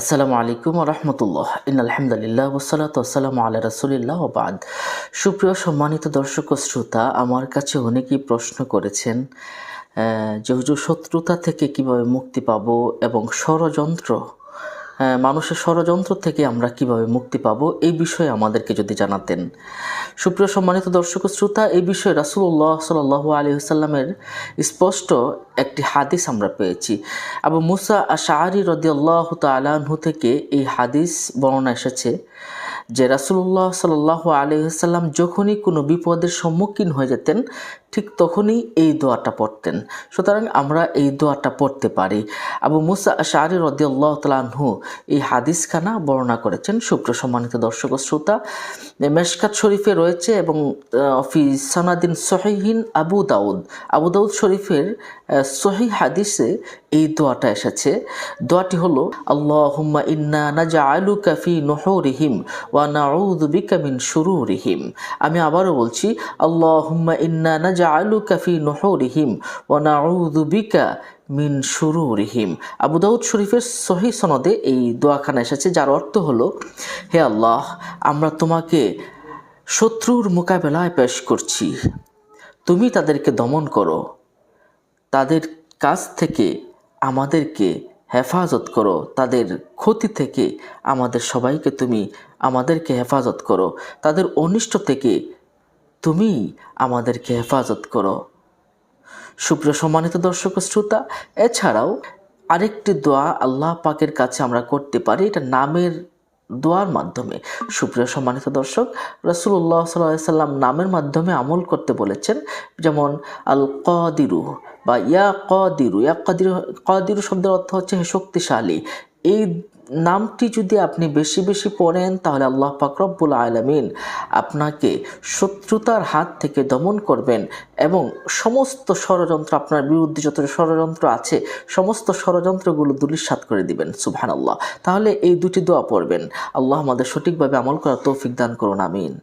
আসসালামু আলাইকুম ওয়া রাহমাতুল্লাহ। ইন্নাল হামদুলিল্লাহ ওয়াসসালাতু ওয়াসসালামু আলা রাসূলিল্লাহ ওয়া বাদ। সুপ্রিয় সম্মানিত দর্শক ও শ্রোতা, আমার কাছে অনেকেই প্রশ্ন করেছেন যে হুজুর, শত্রুতা থেকে কিভাবে মুক্তি পাবো এবং ষড়যন্ত্র, মানুষের ষড়যন্ত্র থেকে আমরা কিভাবে মুক্তি পাবো, এই বিষয়ে আমাদেরকে যদি জানাতেন। সুপ্রিয় সম্মানিত দর্শক ও শ্রোতা, এই বিষয়ে রাসূলুল্লাহ সাল্লাল্লাহু আলাইহি ওয়াসাল্লামের স্পষ্ট একটি হাদিস আমরা পেয়েছি। আবু মুসা আশআরী রাদিয়াল্লাহু তাআলা আনহু থেকে এই হাদিস বর্ণনা এসেছে যে রাসূলুল্লাহ সাল্লাল্লাহু আলাইহি ওয়াসাল্লাম যখনই কোনো বিপদের সম্মুখীন হয়ে যেতেন, ঠিক তখনই এই দোয়াটা পড়তেন। সুতরাং আমরা এই দোয়াটা পড়তে পারি। আবু মুসা আশআরী রাদিয়াল্লাহু তাআলা আনহু এই হাদিসখানা বর্ণনা করেছেন। সুপ্রিয় সম্মানিত দর্শক ও শ্রোতা, মেশকাত শরীফে রয়েছে এবং ফি সানাদিন সহিহিন আবু দাউদ শরীফের সহিহ হাদিসে এই দোয়াটা এসেছে। দোয়াটি হলো, আল্লাহুম্মা ইন্না নাজআলুকা ফি নুহুরিহিম ওয়া নাউযু বিকা মিন শুরুরিহিম। আমি আবারও বলছি, আল্লাহুম্মা ইন্না নাজআলুকা ফি নুহুরিহিম ওয়া নাউযু বিকা মিন শুরুরিহিম। আবু দাউদ শরীফের সহিহ সনদে এই দোয়াখানা এসেছে, যার অর্থ হলো, হে আল্লাহ, আমরা তোমাকে শত্রুর মোকাবেলায় পেশ করছি, তুমি তাদেরকে দমন করো, তাদের কাছ থেকে আমাদেরকে হেফাজত করো, তাদের ক্ষতি থেকে আমাদের সবাইকে তুমি আমাদেরকে হেফাজত করো, তাদের অনিষ্ট থেকে তুমি আমাদেরকে হেফাজত করো। সুপ্রিয় সম্মানিত দর্শক শ্রোতা, এছাড়াও আরেকটি দোয়া আল্লাহ পাকের কাছে আমরা করতে পারি, এটা নামের দোয়ার মাধ্যমে। সুপ্রিয় সম্মানিত দর্শক, রাসূলুল্লাহ সাল্লাল্লাহু আলাইহি সাল্লাম নামের মাধ্যমে আমল করতে বলেছেন। যেমন আল কাদিরু বা ইয়া কাদিরু। কাদিরু শব্দের অর্থ হচ্ছে হে শক্তিশালী। এই নামটি যদি আপনি বেশি বেশি পড়েন, তাহলে আল্লাহ পাক রব্বুল আলামিন আপনাকে শত্রুতার হাত থেকে দমন করবেন এবং সমস্ত ষড়যন্ত্র, আপনার বিরুদ্ধে যত ষড়যন্ত্র আছে সমস্ত ষড়যন্ত্রগুলো ধূলিসাৎ করে দিবেন। সুবহানাল্লাহ। তাহলে এই দুটি দোয়া পড়বেন। আল্লাহ আমাদের সঠিকভাবে আমল করার তৌফিক দান করুন। আমিন।